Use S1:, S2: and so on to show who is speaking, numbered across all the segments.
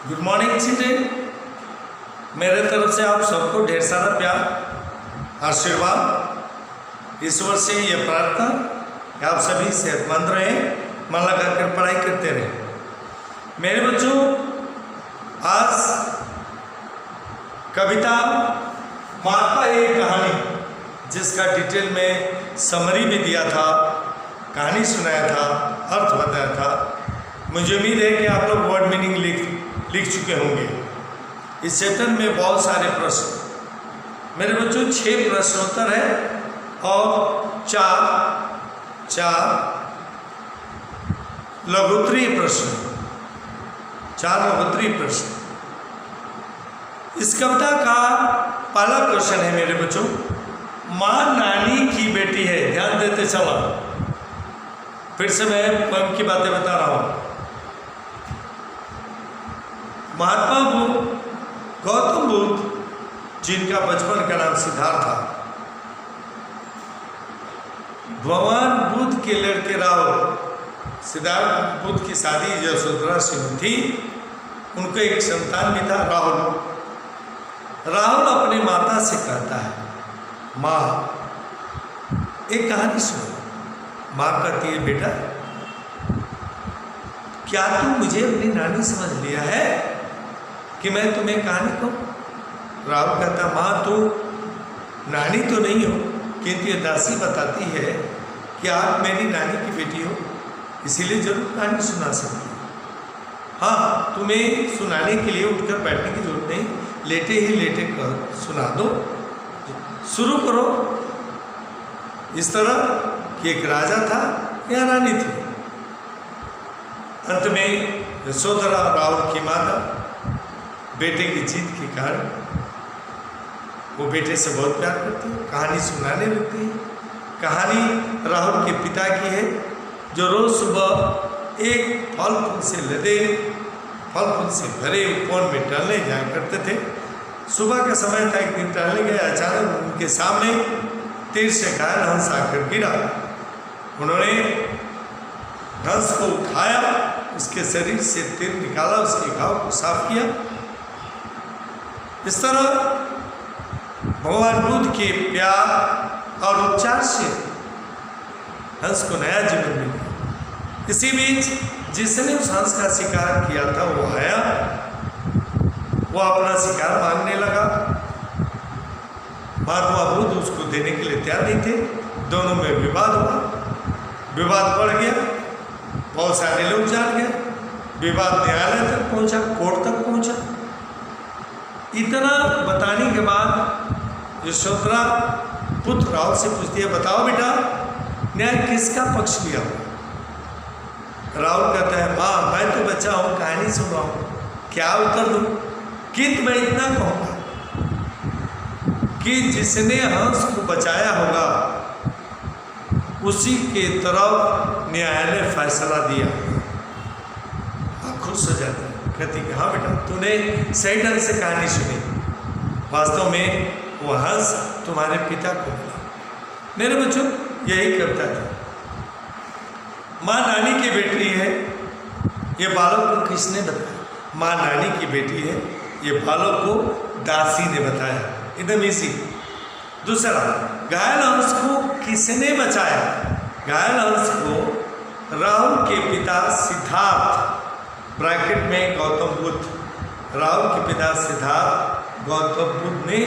S1: Good morning children. मेरे तरफ से आप सबको ढेर सारा प्यार आशीर्वाद। ईश्वर से ये प्रार्थना कि आप सभी सेहतमंद रहें, मन लगाकर पढ़ाई करते रहें। मेरे बच्चों, आज कविता महात्मा एक कहानी जिसका डिटेल में समरी भी दिया था, कहानी सुनाया था, अर्थ बताया था। मुझे उम्मीद है कि आप लोग वर्ड मीनिंग लिख चुके होंगे। इस चैप्टर में बहुत सारे प्रश्न मेरे बच्चों 6 प्रश्नोत्तर है और चार लघुत्तरीय प्रश्न, 4 लघुत्तरीय प्रश्न। इस कविता का पहला क्वेश्चन है मेरे बच्चों, माँ नानी की बेटी है। ध्यान देते चला, फिर से मैं पोएम की बातें बता रहा हूं। महात्मा बुद्ध, गौतम बुद्ध जिनका बचपन का नाम सिद्धार्थ था, भगवान बुद्ध के लड़के राहुल, सिद्धार्थ बुद्ध की शादी यशोधरा से हुई थी। उनको एक संतान भी था, राहुल। राहुल अपनी माता से कहता है, माँ एक कहानी सुनो। माँ कहती है, बेटा क्या तू मुझे अपनी नानी समझ लिया है कि मैं तुम्हें कहानी कहूँ? राहुल कहता, माँ तू नानी तो नहीं हो, किंतु ये दासी बताती है कि आप मेरी नानी की बेटी हो, इसीलिए जरूर कहानी सुना सकती हो। हाँ, तुम्हें सुनाने के लिए उठकर बैठने की जरूरत नहीं, लेटे ही लेटे कर सुना दो। शुरू करो। इस तरह कि एक राजा था या रानी थी। अंत में यशोधरा राहुल की माता बेटे की जीत के कारण वो बेटे से बहुत प्यार करती है, कहानी सुनाने लगती है। कहानी राहुल के पिता की है, जो रोज सुबह एक फल फूल से लदे, फल फूल से भरे उपवन में टहलने जाया करते थे। सुबह का समय था, एक दिन टहलने गए, अचानक उनके सामने तीर से घायल हंस आकर गिरा। उन्होंने हंस को उठाया, उसके शरीर से तीर निकाला, उसके घाव को साफ किया। इस तरह भगवान बुद्ध के प्यार और उपचार से हंस को नया जीवन मिला। इसी बीच जिसने उस हंस का शिकार किया था वो आया, वो अपना शिकार मांगने लगा। महात्मा बुद्ध उसको देने के लिए तैयार नहीं थे। दोनों में विवाद हुआ, विवाद बढ़ गया, बहुत सारे लोग जान गए, विवाद न्यायालय तक पहुंचा, कोर्ट तक पहुंचा। इतना बताने के बाद यशोधरा पुत्र राहुल से पूछती है, बताओ बेटा न्याय किसका पक्ष लिया हो? राहुल कहता है, माँ मैं तो बच्चा हूँ, कहानी सुन रहा हूँ, क्या उत्तर दूँ? किंतु मैं इतना कहूँगा कि जिसने हंस को बचाया होगा उसी के तरफ न्यायालय फैसला दिया। आप खुश हो जाते हैं, कहती कि हाँ बेटा तूने सही ढंग से कहानी सुनी। वास्तव में वो हंस तुम्हारे पिता को मिला। मेरे बच्चों, यही कविता थी। माँ नानी की बेटी है, ये बालक को किसने बताया? माँ नानी की बेटी है, ये बालक को दासी ने बताया। एकदम इजी। दूसरा, घायल हंस को किसने बचाया? घायल हंस को राहुल के पिता सिद्धार्थ, ब्रैकेट में गौतम बुद्ध, राहुल के पिता सिद्धार्थ गौतम बुद्ध ने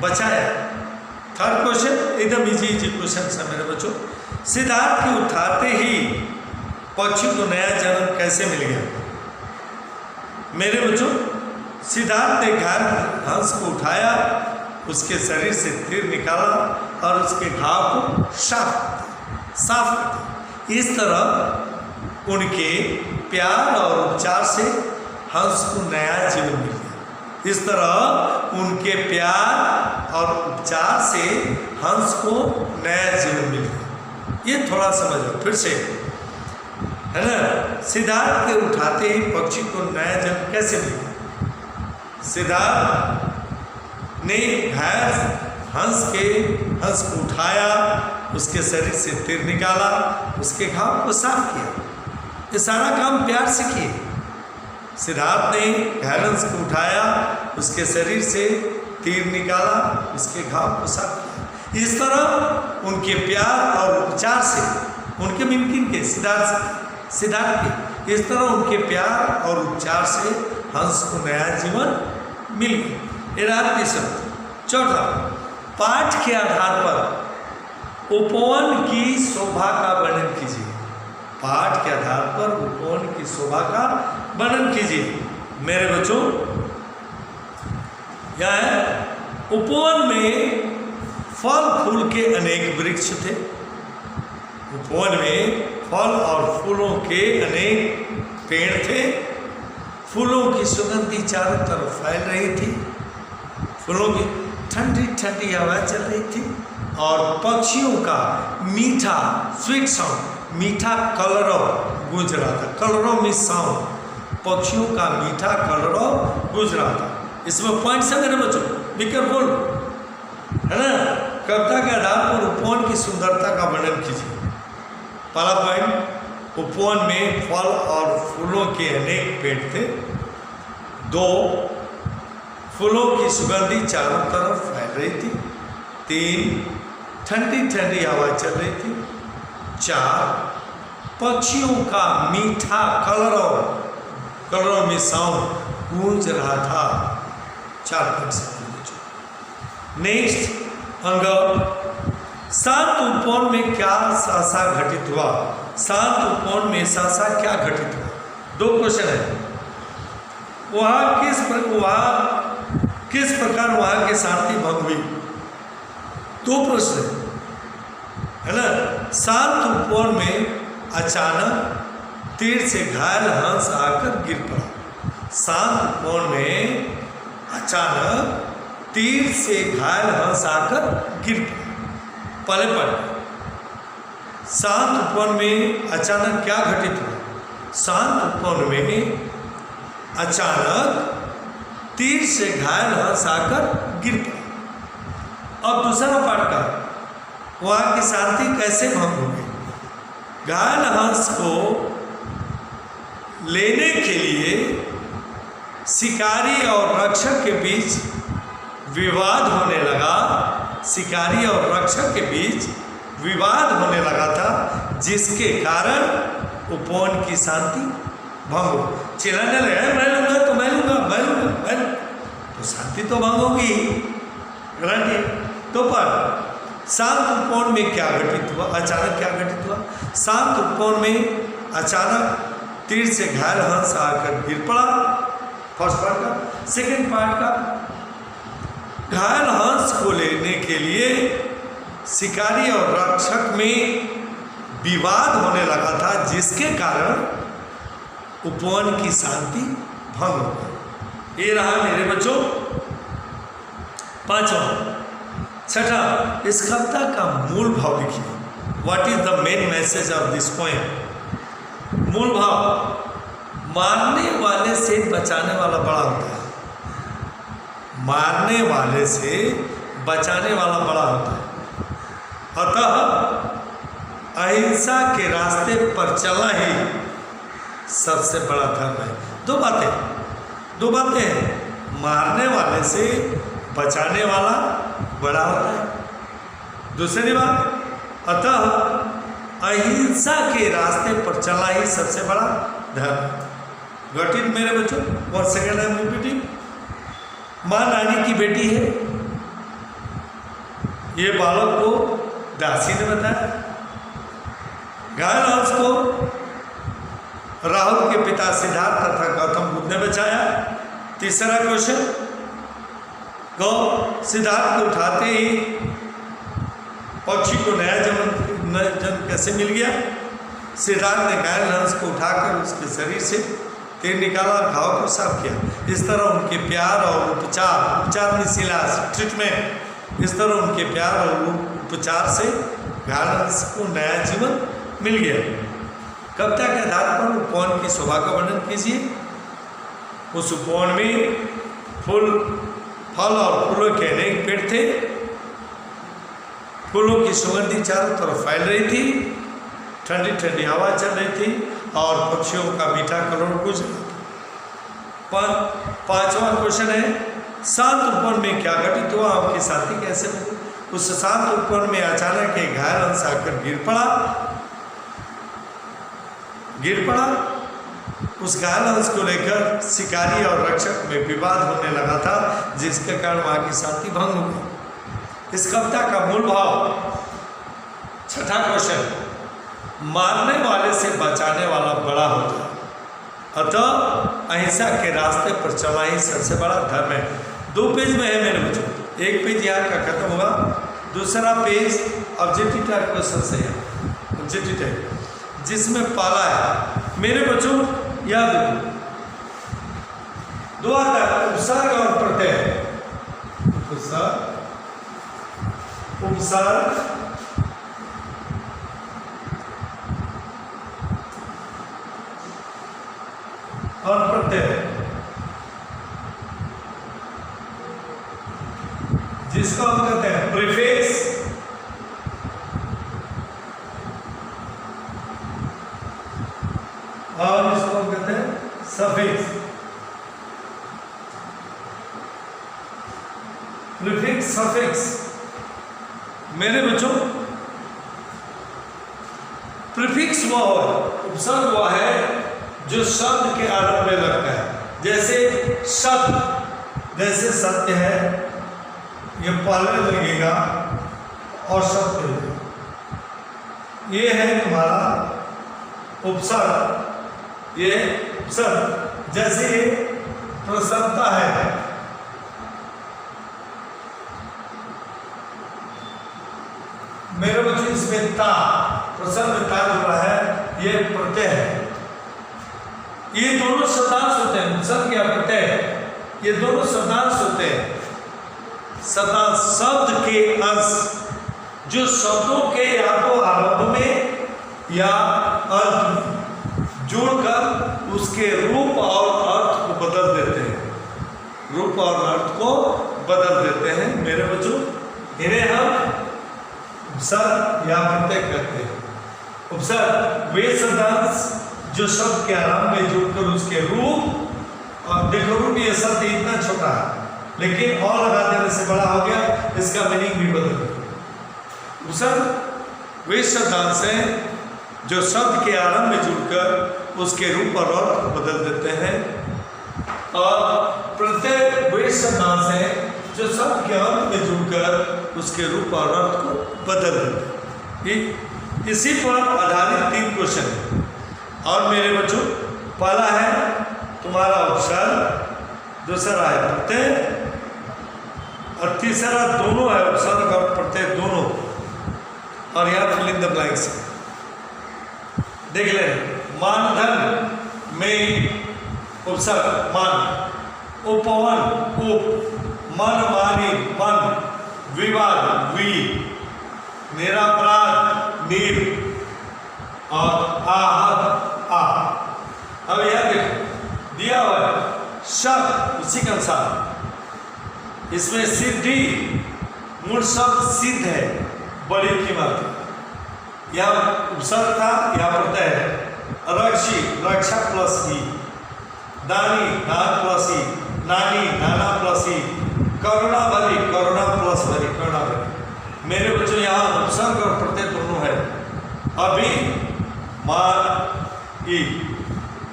S1: बचाया। थर्ड क्वेश्चन एकदम इजी क्वेश्चन है मेरे बच्चों। सिद्धार्थ के उठाते ही पक्षी को नया जन्म कैसे मिल गया? मेरे बच्चों, सिद्धार्थ ने घायल हंस को उठाया, उसके शरीर से तीर निकाला और उसके घाव को साफ कर। इस तरह उनके प्यार और उपचार से हंस को नया जीवन मिल गया। इस तरह उनके प्यार और उपचार से हंस को नया जीवन मिल गया। ये थोड़ा समझो फिर से, है ना। सिद्धार्थ के उठाते ही पक्षी को नया जन्म कैसे मिल गया? सिद्धार्थ ने घायल हंस को उठाया, उसके शरीर से तीर निकाला, उसके घाव को साफ किया। ये सारा काम प्यार से किए। सिद्धार्थ ने घायल हंस को उठाया, उसके शरीर से तीर निकाला, उसके घाव को साफ किया। इस तरह उनके प्यार और उपचार से, उनके मुमकिन के सिद्धार्थ के इस तरह उनके प्यार और उपचार से हंस को नया जीवन मिल गया। ये रात की शब्द। चौथा, पाठ के आधार पर उपवन की शोभा का वर्णन कीजिए। पाठ के आधार पर उपवन की शोभा का वर्णन कीजिए। मेरे बच्चों, यह है उपवन में फल फूल के अनेक वृक्ष थे। उपवन में फल और फूलों के अनेक पेड़ थे। फूलों की सुगंधी चारों तरफ फैल रही थी। फूलों की ठंडी ठंडी हवा चल रही थी और पक्षियों का मीठा स्वीट साउंड, मीठा कलरव गूंज रहा था। कलरव में साउंड, पक्षियों का मीठा कलरव गूंज रहा था। इसमें पॉइंट है मेरे बच्चों, बी केयरफुल, है ना। कविता के आधार पर उपवन की सुंदरता का वर्णन कीजिए। पहला पॉइंट, उपवन में फल और फूलों के अनेक पेड़ थे। 2, फूलों की सुगंधी चारों तरफ फैल रही थी। 3, ठंडी ठंडी हवा चल रही थी। 4, पक्षियों का मीठा कलरव में साउंड गूंज रहा था। 4 पॉइंट। नेक्स्ट अंग, शांत उपवन में क्या सासा घटित हुआ। शांत उपवन में सासा क्या घटित हुआ। 2 क्वेश्चन है। वहाँ किस प्रकार वहाँ की शांति भंग हुई। 2 प्रश्न है ना। शांत उपवन में अचानक तीर से घायल हंस आकर गिर पड़ा। शांत उपवन में अचानक तीर से घायल हंस आकर गिर पड़ा। पहले पढ़, शांत उपवन में अचानक क्या घटित हुआ। शांत उपवन में अचानक तीर से घायल हंस आकर गिर पड़ा। अब दूसरा पाठ का, वहाँ की शांति कैसे भंग हो गई। घायल हंस को लेने के लिए शिकारी और रक्षक के बीच विवाद होने लगा। शिकारी और रक्षक के बीच विवाद होने लगा था, जिसके कारण उपवन की शांति भंग हो। चिल्लाने लगे, मैं लूंगा तो मैं लूंगा, मैं लूंगा, मैं लूंगा, तो शांति तो भंग होगी। ग्रांटी। तो पर शांत उपवन में क्या घटित हुआ। अचानक क्या घटित हुआ। शांत उपवन में अचानक तीर से घायल हंस आकर गिर पड़ा। फर्स्ट पार्ट का। सेकेंड पार्ट का, घायल हंस को लेने के लिए शिकारी और रक्षक में विवाद होने लगा था, जिसके कारण उपवन की शांति भंग हो गई। ये रहा मेरे बच्चों 5वां। छठा, इस कविता का मूल भाव लिखिए। What is the main message of this poem. मूल भाव, मारने वाले से बचाने वाला बड़ा होता है। मारने वाले से बचाने वाला बड़ा होता है। अतः अहिंसा के रास्ते पर चलना ही सबसे बड़ा धर्म है। 2 बातें हैं। मारने वाले से बचाने वाला बड़ा होता है। दूसरी बात, अतः अहिंसा के रास्ते पर चलना ही सबसे बड़ा धर्म। गॉट इट मेरे बच्चों। One second I am repeating. माँ नानी की बेटी है। ये बालक को दासी ने बताया। घायल हंस को राहुल के पिता सिद्धार्थ तथा गौतम बुद्ध ने बचाया। तीसरा क्वेश्चन, सिद्धार्थ को उठाते ही पक्षी को नया जन्म कैसे मिल गया। सिद्धार्थ ने घायल हंस को उठाकर उसके शरीर से तीर निकाला और घाव को साफ किया। इस तरह उनके प्यार और उपचार में सिलास ट्रीटमेंट, इस तरह उनके प्यार और उपचार से घायल हंस को नया जीवन मिल गया। कविता के आधार पर उपवन की शोभा का वर्णन कीजिए। उस उपवन में फल और फूलों के अनेक पेड़ थे। फूलों की सुगंधी चारों तरफ फैल रही थी। ठंडी ठंडी हवा चल रही थी और पक्षियों का मीठा कलरव गूंज रहा था। पांचवा क्वेश्चन है, शांत उपवन में क्या घटित हुआ, आपके साथी कैसे बने। उस शांत उपवन में अचानक एक घायल हंस आकर गिर पड़ा। उस घायल हंस को लेकर शिकारी और रक्षक में विवाद होने लगा था, जिसके कारण वहां की शांति भंग हो गई। इस कविता का मूल भाव, छठा क्वेश्चन, मारने वाले से बचाने वाला बड़ा होता है, अतः अहिंसा के रास्ते पर चलना ही सबसे बड़ा धर्म है। 2 पेज में है मेरे बच्चों, एक पेज यहाँ का खत्म होगा, दूसरा पेज ऑब्जेक्टिव टाइप क्वेश्चन से है, ऑब्जेक्टिव टाइप, जिसमें पहला है मेरे बच्चों याद रखो, 2 आता है उपसर्ग और प्रत्यय। उपसर्ग और प्रत्यय, जिसको हम कहते हैं प्रीफिक्स और इसको हम कहते हैं सफिक्स। प्रीफिक्स सफिक्स मेरे बच्चों, प्रीफिक्स वो है, उपसर्ग वो है जो शब्द के आरंभ में लगता है। जैसे शब्द, जैसे सत्य है, ये पहले लगेगा और सत्य लगेगा, ये है तुम्हारा उपसर्ग। ये उपसर्ग, जैसे ये प्रसन्नता है, मेरे बच्चों इसमें ता, प्रसन्नता जो है ये प्रत्यय है। ये दोनों शब्दांश होते हैं, उपसर्ग या प्रत्यय, ये दोनों शब्दांश होते हैं। शब्दांश शब्द के अंश जो शब्दों के या तो आरंभ में या अंत में जोड़कर उसके रूप और अर्थ को बदल देते हैं, रूप और अर्थ को बदल देते हैं मेरे बच्चों। इन्हें हम उपसर्ग या प्रत्यय कहते हैं। उपसर्ग वे शब्दांश जो शब्द के आरंभ में जुड़कर उसके रूप, और देखो रूप ये शब्द इतना छोटा है लेकिन और लगा देने से बड़ा हो गया, इसका मीनिंग भी बदल गया। उपसर्ग वे शब्दांश हैं जो शब्द के आरंभ में जुड़कर उसके रूप और अर्थ को बदल देते हैं, और प्रत्यय वे शब्दांश हैं जो शब्द के अंत में जुड़कर उसके रूप और अर्थ को बदल देते हैं। इसी पर आधारित 3 क्वेश्चन है। और मेरे बच्चों, पहला है तुम्हारा उपसर्ग, दूसरा है प्रत्यय, और तीसरा दोनों है उपसर्ग और प्रत्यय दोनों। और यहाँ फिल इन द ब्लैंक्स देख लें। मानधन में उपसर्ग मान, उपवन उप, मन मानी मन, विवाद वी, निरापराध नीर, और आहत आ। अब यह देखो दिया हुआ है शब्द उसी के अनुसार, इसमें सिद्धि मूल शब्द सिद्ध है, बड़ी कीमत, यह उपसर्ग था, यह प्रत्यय है। रक्षी रक्षा प्लस ई, दानी दान प्लस ई, नानी नाना प्लस ई, करुणा भरी करुणा प्लस भरी करुणा भरी। मेरे बच्चों यहाँ उपसर्ग और प्रत्यय दोनों है। अभी मान ई,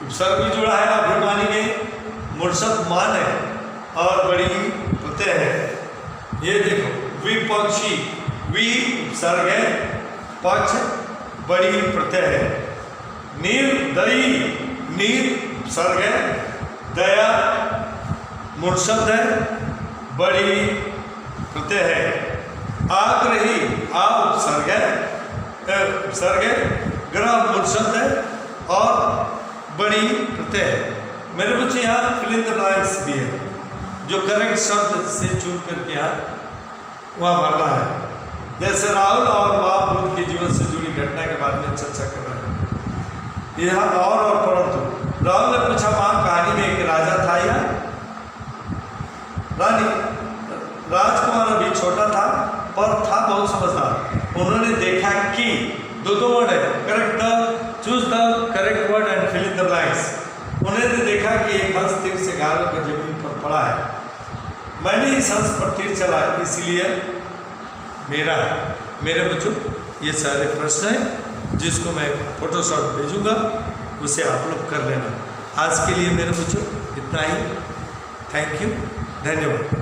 S1: उपसर्ग भी जुड़ा है, अभिमानी में मूल शब्द मान है और बड़ी प्रत्यय है। ये देखो विपक्षी, वी उपसर्ग है, पक्ष बड़ी प्रत्यय है। निर्दयी, नीर उपसर्ग है, दया मूल शब्द है, बड़ी प्रत्यय है। आग्रही आ उपसर्ग है, उपसर्ग है, ग्रह मूल शब्द है और बड़ी प्रत्यय है। मेरे बच्चे यहाँ फिल इन द ब्लैंक्स भी है, जो करेक्ट शब्द से चुन करके यहाँ वहाँ भरना है। जैसे राहुल और महापुरुष के जीवन से जुड़ी घटना के बारे में चर्चा कर रहे हैं यहाँ। और परंतु राहुल ने पूछा, मां कहानी में एक राजा था या रानी। राजकुमार अभी छोटा था पर था बहुत समझदार। उन्होंने देखा कि दो वर्ड है, correct the, choose the correct word and fill in the blanks. उन्होंने देखा कि एक हंस तीर से घायल होकर जमीन पर पड़ा है। मैंने इस हंस पर तीर चलाया, इसलिए मेरे बच्चों ये सारे प्रश्न हैं जिसको मैं फोटोशॉप भेजूंगा, उसे आप लोग कर लेना। आज के लिए मेरे बच्चों इतना ही। थैंक यू, धन्यवाद।